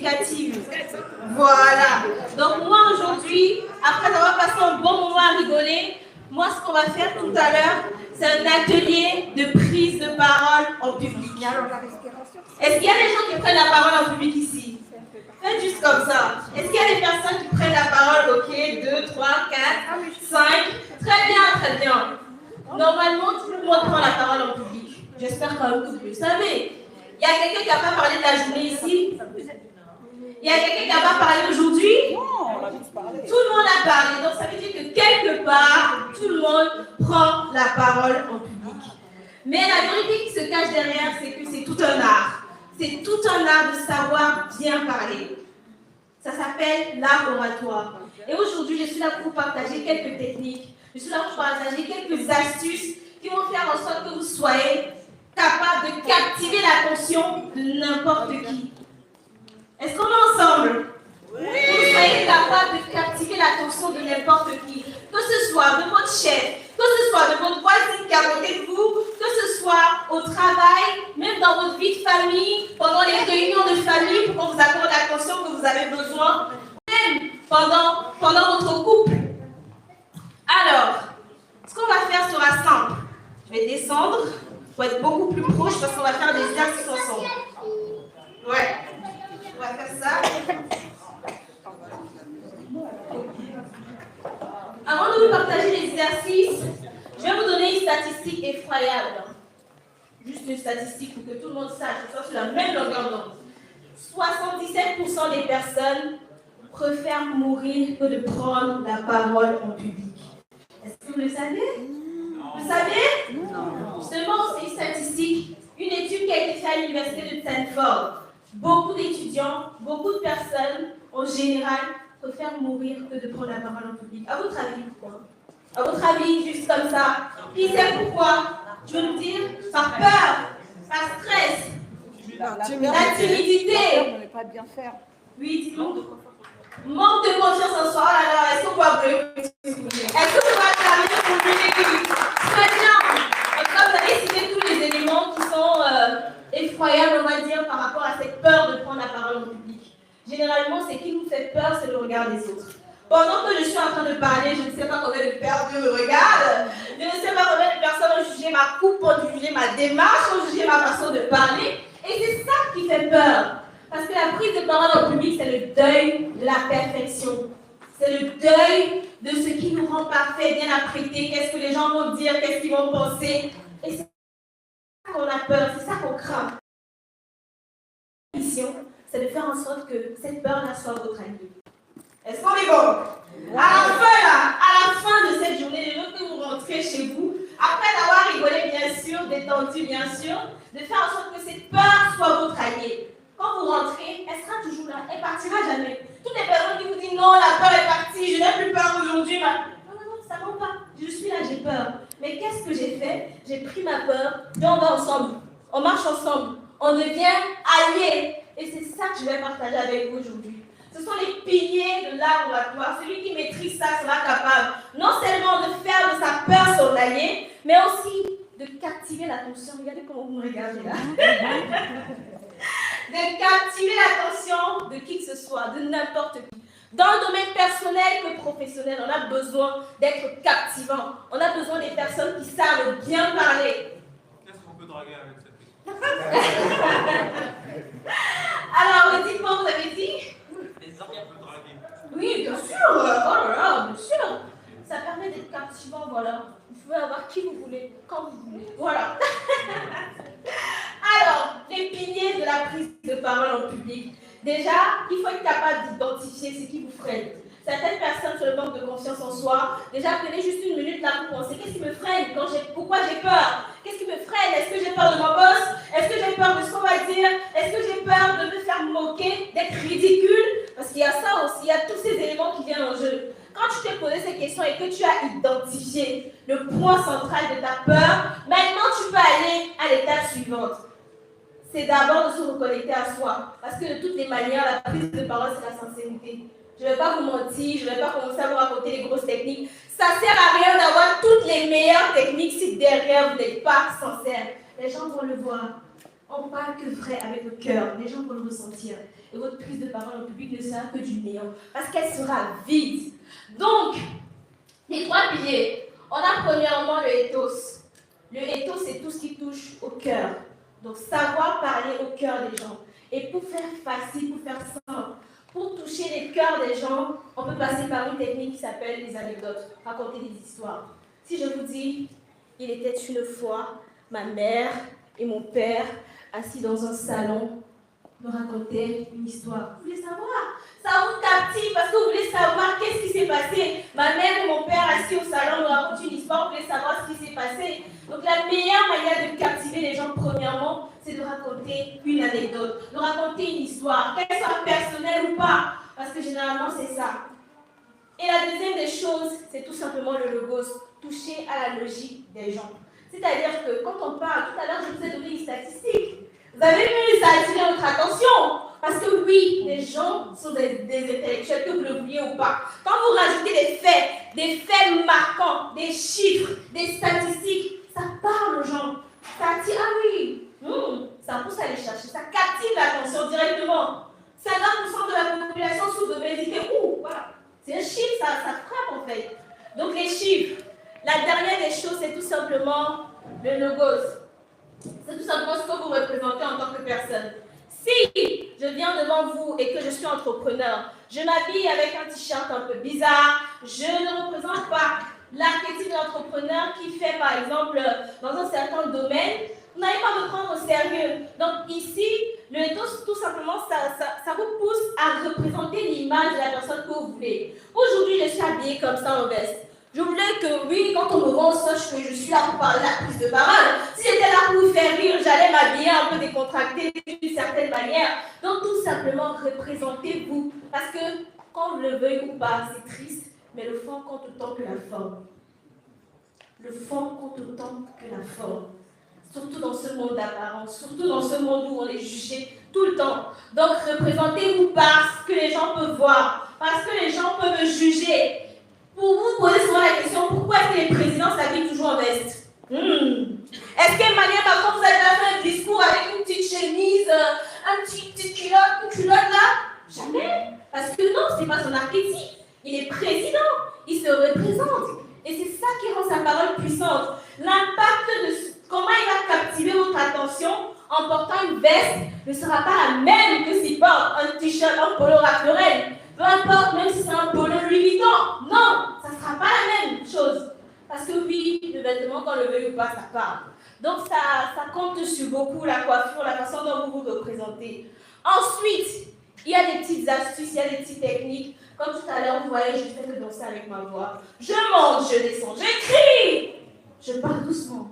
éducative. Voilà. Donc moi aujourd'hui, après avoir passé un bon moment à rigoler, moi ce qu'on va faire tout à l'heure, c'est un atelier de prise de parole en public. Est-ce qu'il y a des gens qui prennent la parole en public ici? Faites juste comme ça. Est-ce qu'il y a des personnes qui prennent la parole? Ok, 2, 3, 4, 5. Très bien, très bien. Normalement, tout le monde prend la parole en public. J'espère quand même que vous le savez. Il y a quelqu'un qui n'a pas parlé de la journée ici? Il y a quelqu'un qui n'a pas parlé aujourd'hui? Tout le monde a parlé. Donc ça veut dire que quelque part, tout le monde prend la parole en public. Mais la vérité qui se cache derrière, c'est que c'est tout un art. C'est tout un art de savoir bien parler. Ça s'appelle l'art oratoire. Et aujourd'hui, je suis là pour partager quelques techniques. Je suis là pour partager quelques astuces qui vont faire en sorte que vous soyez capable de captiver l'attention de n'importe qui. Est-ce qu'on est ensemble? Oui. Que vous soyez capable de captiver l'attention de n'importe qui. Que ce soit de votre chef, que ce soit de votre voisine qui est à côté de vous, que ce soit au travail, même dans votre vie de famille, pendant les réunions de famille pour qu'on vous accorde l'attention que vous avez besoin, même pendant votre couple. Alors, ce qu'on va faire sera simple. Je vais descendre pour être beaucoup plus proche parce qu'on va faire des exercices ensemble. Ouais. On va faire ça. Avant de vous partager les exercices, je vais vous donner une statistique effroyable. Juste une statistique pour que tout le monde sache, que ce soit sur la même longueur d'onde. 77% des personnes préfèrent mourir que de prendre la parole en public. Est-ce que vous le savez? Vous le savez? Non. Justement, c'est une statistique, une étude qui a été faite à l'université de Stanford. Beaucoup d'étudiants, beaucoup de personnes, en général, préfèrent mourir que de prendre la parole en public. À votre avis, pourquoi? À votre avis, juste comme ça. Qui sait pourquoi? Je veux vous dire, par peur, par stress, la timidité. On ne pas bien faire. Oui, dites-moi. Manque de confiance en soi. Oh là là, est-ce qu'on peut appeler? Est-ce que vous pouvez acclamer pour lui? Très bien. En tout cas, vous avez cité tous les éléments qui sont effroyables, on va dire, par rapport à cette peur de prendre la parole en public. Généralement, ce qui nous fait peur, c'est le regard des autres. Pendant que je suis en train de parler, je ne sais pas combien de personnes me regardent. Je ne sais pas combien de personnes ont jugé ma coupe, ont jugé ma démarche, ont jugé ma façon de parler. Et c'est ça qui fait peur. Parce que la prise de parole en public, c'est le deuil de la perfection. C'est le deuil de ce qui nous rend parfait, bien apprêté. Qu'est-ce que les gens vont dire, qu'est-ce qu'ils vont penser. Et c'est ça qu'on a peur, c'est ça qu'on craint. La mission, c'est de faire en sorte que cette peur-là soit votre ami. Est-ce qu'on est bon? À la fin de cette journée, les jours que vous rentrez chez vous, après d'avoir rigolé bien sûr, détendu bien sûr, de faire en sorte que cette peur soit votre alliée. Quand vous rentrez, elle sera toujours là, elle ne partira jamais. Toutes les personnes qui vous disent non, la peur est partie, je n'ai plus peur aujourd'hui, non, ça ne va pas. Je suis là, j'ai peur. Mais qu'est-ce que j'ai fait? J'ai pris ma peur et on va ensemble. On marche ensemble. On devient alliés. Et c'est ça que je vais partager avec vous aujourd'hui. Ce sont les piliers de l'art oratoire. Celui qui maîtrise ça sera capable non seulement de faire de sa peur son allié, mais aussi de captiver l'attention. Regardez comment vous me regardez là. De captiver l'attention de qui que ce soit, de n'importe qui. Dans le domaine personnel que professionnel, on a besoin d'être captivant. On a besoin des personnes qui savent bien parler. Qu'est-ce qu'on peut draguer avec cette technique? Alors, dites-moi, vous avez dit? Les hommes peuvent draguer. Oui, bien sûr. Oh là là, bien sûr. Ça permet d'être captivant, voilà. Vous pouvez avoir qui vous voulez, quand vous voulez. Voilà. Alors, les piliers de la prise de parole en public. Déjà, il faut être capable d'identifier ce qui vous freine. Certaines personnes sur le manque de confiance en soi, déjà prenez juste une minute là pour penser qu'est-ce qui me freine, pourquoi j'ai peur, qu'est-ce qui me freine, est-ce que j'ai peur de mon boss, est-ce que j'ai peur de ce qu'on va dire, est-ce que j'ai peur de me faire moquer, d'être ridicule, parce qu'il y a ça aussi, il y a tous ces éléments qui viennent en jeu. Quand tu t'es posé ces questions et que tu as identifié le point central de ta peur, maintenant tu peux aller à l'étape suivante. C'est d'abord de se reconnecter à soi. Parce que de toutes les manières, la prise de parole, c'est la sincérité. Je ne vais pas vous mentir, je ne vais pas commencer à vous raconter les grosses techniques. Ça ne sert à rien d'avoir toutes les meilleures techniques si derrière vous n'êtes pas sincère. Les gens vont le voir. on parle que vrai avec le cœur. Les gens vont le ressentir. Et votre prise de parole en public ne sera que du néant. Parce qu'elle sera vide. Donc, les 3 piliers. On a premièrement le ethos. Le ethos, c'est tout ce qui touche au cœur. Donc, savoir parler au cœur des gens. Et pour faire facile, pour faire simple, pour toucher les cœurs des gens, on peut passer par une technique qui s'appelle les anecdotes, raconter des histoires. Si je vous dis, il était une fois ma mère et mon père assis dans un salon, me racontaient une histoire. Vous voulez savoir? Ça vous captive parce que vous voulez savoir qu'est-ce qui s'est passé. Ma mère et mon père assis au salon me racontent une histoire, vous voulez savoir ce qui s'est passé. Donc la meilleure manière de captiver les gens, premièrement, c'est de raconter une anecdote, de raconter une histoire, qu'elle soit personnelle ou pas, parce que généralement c'est ça. Et la deuxième des choses, c'est tout simplement le logos, toucher à la logique des gens. C'est-à-dire que quand on parle, tout à l'heure je vous ai donné une statistique. Vous avez vu, ça a attiré votre attention. Parce que oui, les gens sont des intellectuels, que vous le vouliez ou pas. Quand vous rajoutez des faits marquants, des chiffres, des statistiques, ça parle aux gens. Ça attire, ah oui, ça pousse à aller chercher, ça captive l'attention directement. 50% de la population souffre d'obésité. Voilà. C'est un chiffre, ça frappe en fait. Donc les chiffres. La dernière des choses, c'est tout simplement le logos. C'est tout simplement ce que vous représentez en tant que personne. Si je viens devant vous et que je suis entrepreneur, je m'habille avec un t-shirt un peu bizarre, je ne représente pas l'archétype de l'entrepreneur qui fait par exemple dans un certain domaine, vous n'allez pas me prendre au sérieux. Donc ici, le ethos, tout simplement, ça vous pousse à représenter l'image de la personne que vous voulez. Aujourd'hui, je suis habillée comme ça en veste. Je voulais que, oui, quand on me voit, on sache que je suis là pour parler la prise de parole. Si j'étais là pour vous faire rire, j'allais m'habiller un peu décontractée d'une certaine manière. Donc, tout simplement, représentez-vous. Parce que, qu'on le veuille ou pas, c'est triste, mais le fond compte autant que la forme. Le fond compte autant que la forme. Surtout dans ce monde d'apparence, surtout dans ce monde où on est jugé tout le temps. Donc, représentez-vous par ce que les gens peuvent voir, parce que les gens peuvent me juger. Pour vous poser souvent la question, pourquoi est-ce que les présidents s'habillent toujours en veste? Est-ce qu'Emmanuel Macron vous a déjà fait un discours avec une petite chemise, une petite culotte là? Jamais. Parce que non, ce n'est pas son archétype. Il est président, il se représente. Et c'est ça qui rend sa parole puissante. L'impact de comment il va captiver votre attention en portant une veste ne sera pas la même que s'il porte un t-shirt, un polo Ralph Lauren. Peu importe, même si c'est un polo Louis Vuitton. Non, ça ne sera pas la même chose. Parce que oui, le vêtement, qu'on le veuille ou pas, ça parle. Donc ça compte sur beaucoup la coiffure, la façon dont vous vous représentez. Ensuite, il y a des petites astuces, il y a des petites techniques. Comme tout à l'heure, vous voyez, je fais que danser avec ma voix. Je monte, je descends, je crie. Je parle doucement.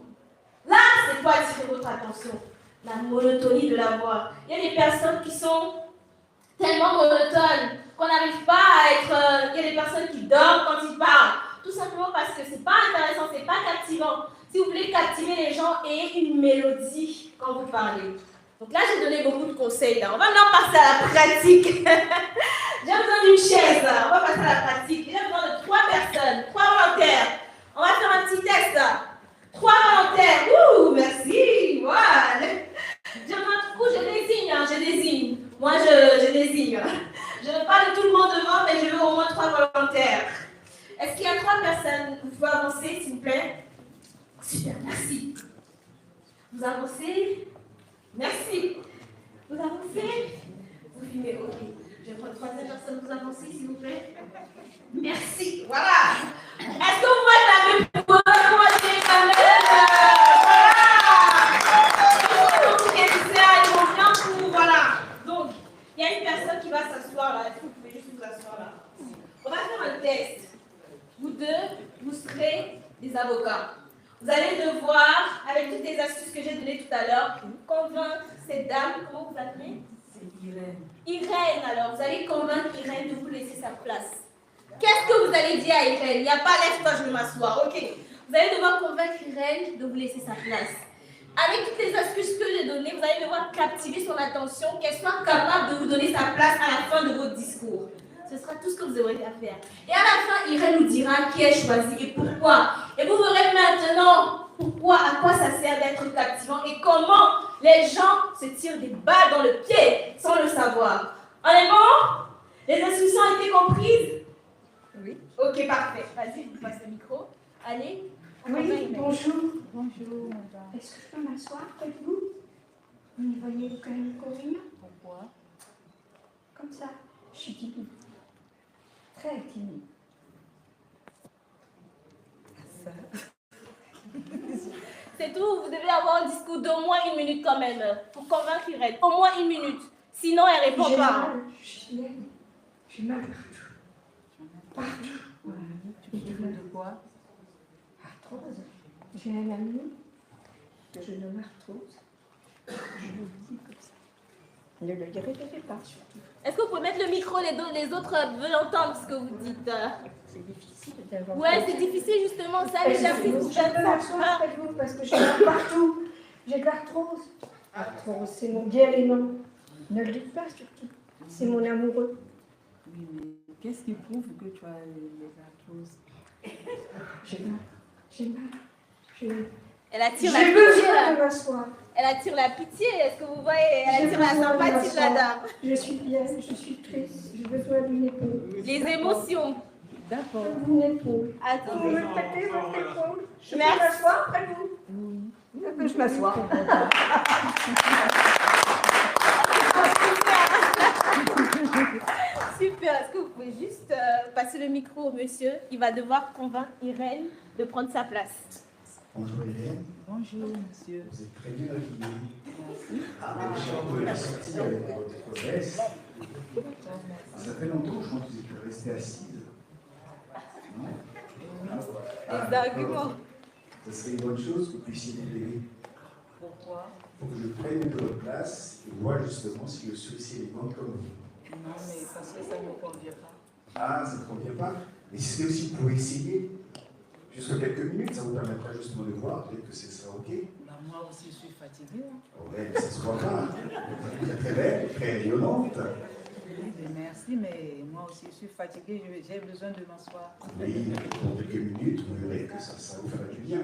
Là, c'est quoi attirer votre attention? La monotonie de la voix. Il y a des personnes qui sont tellement monotones qu'on n'arrive pas à être... il y a des personnes qui dorment quand ils parlent. Tout simplement parce que c'est pas intéressant, c'est pas captivant. Si vous voulez captiver les gens, ayez une mélodie quand vous parlez. Donc là, j'ai donné beaucoup de conseils. Là. On va maintenant passer à la pratique. J'ai besoin d'une chaise. Là. On va passer à la pratique. J'ai besoin de 3 personnes, 3 volontaires. On va faire un petit test. Là. 3 volontaires. Ouh, merci. Voilà. Je désigne, je désigne. Moi, je désigne. Je ne veux pas de tout le monde devant, mais je veux au moins 3 volontaires. Est-ce qu'il y a 3 personnes? Vous pouvez avancer, s'il vous plaît? Super, merci. Vous avancez? Merci. Vous avancez? Vous filmez, ok. Je vais prendre 3e personne. Vous avancez, s'il vous plaît? Merci. Voilà. Est-ce que vous voyez la même chose? Voilà. Voilà. Donc, il y a une personne qui va s'asseoir là. Est-ce que vous pouvez juste vous asseoir là? On va faire un test. Vous deux, vous serez des avocats. Vous allez devoir, avec toutes les astuces que j'ai données tout à l'heure, convaincre cette dame, comment vous appelez? C'est Irène. Irène, alors, vous allez convaincre Irène de vous laisser sa place. Qu'est-ce que vous allez dire à Irène? Il n'y a pas lève-toi, je vais m'asseoir, ok. Vous allez devoir convaincre Irène de vous laisser sa place. Avec toutes les astuces que j'ai données, vous allez devoir captiver son attention, qu'elle soit capable de vous donner sa place à la fin de votre discours. Ce sera tout ce que vous aurez à faire. Et à la fin, Irène nous dira qui est choisi et pourquoi. Et vous verrez maintenant pourquoi, à quoi ça sert d'être captivant et comment Les gens se tirent des balles dans le pied sans le savoir. On est bon? Les instructions ont été comprises? Oui. Ok, parfait. Vas-y, je vous passe le micro. Allez. Oui, bonjour. Bonjour, madame. Est-ce que je peux m'asseoir près de vous? Vous n'y voyez aucun inconvénient? Pourquoi? Comme ça, je suis timide. Très timide. Ça. C'est tout, vous devez avoir un discours d'au moins 1 minute quand même, pour convaincre Irène. Au moins 1 minute. Sinon, elle répond J'ai pas. mal, je suis laide. J'ai mal partout. Partout. Tu souffres de quoi? Arthrose. J'ai un ami que je nomme arthrose. Je vous le dis comme ça. Ne le révélez pas surtout. Est-ce que vous pouvez mettre le micro, les autres veulent entendre ce que vous dites? C'est difficile d'avoir. Ouais, c'est difficile justement, ça, les gens qui vous Je peux m'asseoir près de vous parce que j'ai mal partout. J'ai de l'arthrose. Arthrose, c'est mon bien aimant. Ne le dites pas surtout. C'est mon amoureux. Oui, mais qu'est-ce qui prouve que tu as les arthroses? J'ai mal. J'ai mal. Elle attire la J'ai pitié, besoin là. de m'asseoir. Elle attire la pitié, est-ce que vous voyez? Elle J'ai attire la besoin de sympathie de la m'asseoir. dame. Je suis bien, je suis triste. J'ai besoin d'une épaule. Les émotions. D'accord. Une épaule. Attends. Vous me prêtez votre épaule? Je peux Merci. m'asseoir près de vous? Oui. Je peux m'asseoir. Super, est-ce que vous pouvez juste passer le micro au monsieur? Il va devoir convaincre Irène de prendre sa place. Bonjour Hélène, Bonjour, monsieur. vous êtes très bien habillée. Merci. J'ai un peu la sortie avec votre veste. Ça fait longtemps, je pense que vous êtes restée assise. Non? Des arguments. Ce serait une bonne chose que vous puissiez m'aider. Pourquoi? Pour que je prenne de votre place et voir justement si je suis aussi élégante comme vous. Non, mais parce que ça ne me convient pas. Ah, ça ne convient pas. Mais c'est aussi pour essayer. Jusqu'à quelques minutes, ça vous permettra justement de voir. Peut-être que ce sera OK. Bah, moi aussi, je suis fatiguée. Ouais, mais ça se voit pas. Vous êtes très belle, très rayonnante. Oui, mais merci, mais moi aussi, je suis fatiguée. J'ai besoin de m'asseoir. Oui, pour quelques minutes, vous verrez que ça vous fera du bien.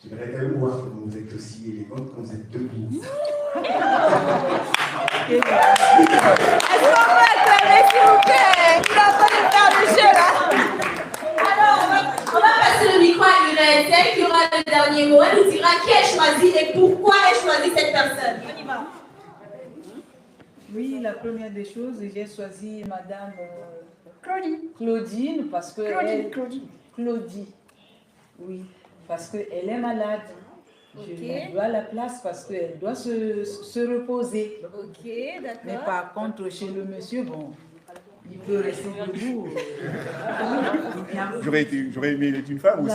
J'aimerais quand même voir comment vous êtes aussi élégante quand vous êtes debout. Est-ce qu'on peut acclamer, s'il vous plaît? Il est en train de faire le jeu, là. Alors, on va passer le micro à Irène. C'est elle qui aura le dernier mot. Elle nous dira qui elle choisit et pourquoi elle choisit cette personne. On y va. Oui, la première des choses, j'ai choisi Madame Claudie. Claudine parce que Claudie. Claudie. Oui, parce qu'elle est malade. Je lui dois la place parce qu'elle doit se reposer. Ok, Mais d'accord. par contre, chez le monsieur, bon, il peut rester debout. J'aurais aimé être une femme aussi.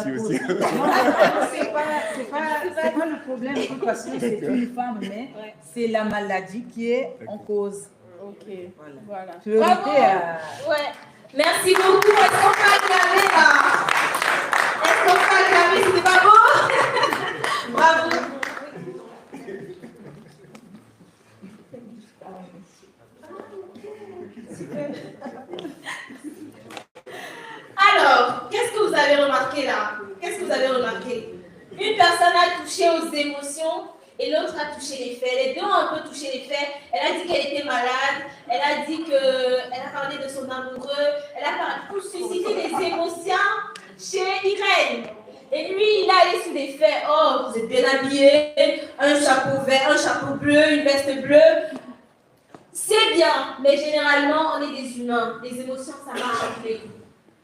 C'est pas le problème parce que c'est une femme, mais c'est la maladie qui est en cause. Ok, Voilà. voilà. Priorité à... Ouais. Merci beaucoup. Est-ce qu'on peut acclamer là? Est-ce qu'on peut acclamer? C'était pas beau? Bravo. Alors, qu'est-ce que vous avez remarqué là? Qu'est-ce que vous avez remarqué? Une personne a touché aux émotions et l'autre a touché les faits. Les deux ont un peu touché les faits. Elle a dit qu'elle était malade, elle a dit qu'elle a parlé de son amoureux, elle a parlé pour susciter des émotions chez Irène. Et lui, il est allé sur des faits. Oh, vous êtes bien habillé, un chapeau vert, un chapeau bleu, une veste bleue. C'est bien, mais généralement, on est des humains. Les émotions, ça marche à tous les coups.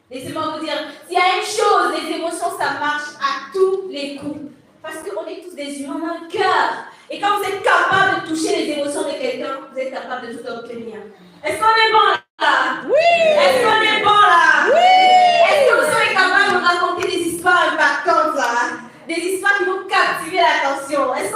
Laissez-moi vous dire, s'il y a une chose, les émotions, ça marche à tous les coups. Parce qu'on est tous des humains, on a un cœur. Et quand vous êtes capable de toucher les émotions de quelqu'un, vous êtes capable de tout obtenir. Est-ce qu'on est bon là? Oui! Est-ce qu'on est bon là? Oui! Est-ce que vous serez capable de raconter des histoires impactantes là? Des histoires qui vont captiver l'attention? Est-ce